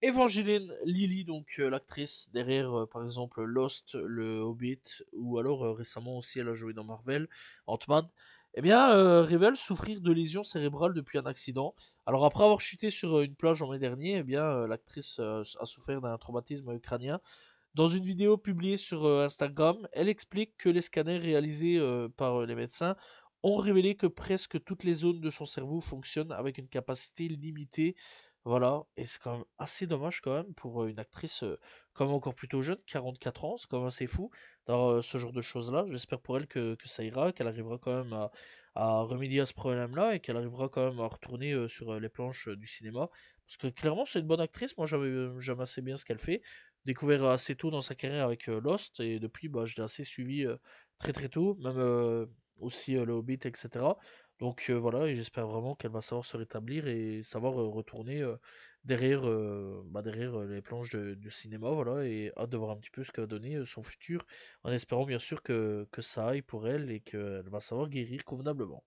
Evangeline Lilly, donc l'actrice derrière par exemple Lost, le Hobbit, ou alors récemment aussi elle a joué dans Marvel, Ant-Man, eh bien révèle souffrir de lésions cérébrales depuis un accident. Alors après avoir chuté sur une plage en mai dernier, eh bien l'actrice a souffert d'un traumatisme crânien. Dans une vidéo publiée sur Instagram, elle explique que les scanners réalisés par les médecins ont révélé que presque toutes les zones de son cerveau fonctionnent avec une capacité limitée. Voilà, et c'est quand même assez dommage quand même pour une actrice quand même encore plutôt jeune, 44 ans, c'est quand même assez fou dans ce genre de choses-là. J'espère pour elle que ça ira, qu'elle arrivera quand même à remédier à ce problème-là et qu'elle arrivera quand même à retourner sur les planches du cinéma. Parce que clairement, c'est une bonne actrice, moi j'aime assez bien ce qu'elle fait découvert assez tôt dans sa carrière avec Lost et depuis bah, je l'ai assez suivi très très tôt, même aussi le Hobbit, etc. Donc voilà, et j'espère vraiment qu'elle va savoir se rétablir et savoir retourner derrière les planches du cinéma, voilà, et hâte de voir un petit peu ce que va donner son futur, en espérant bien sûr que ça aille pour elle et qu'elle va savoir guérir convenablement.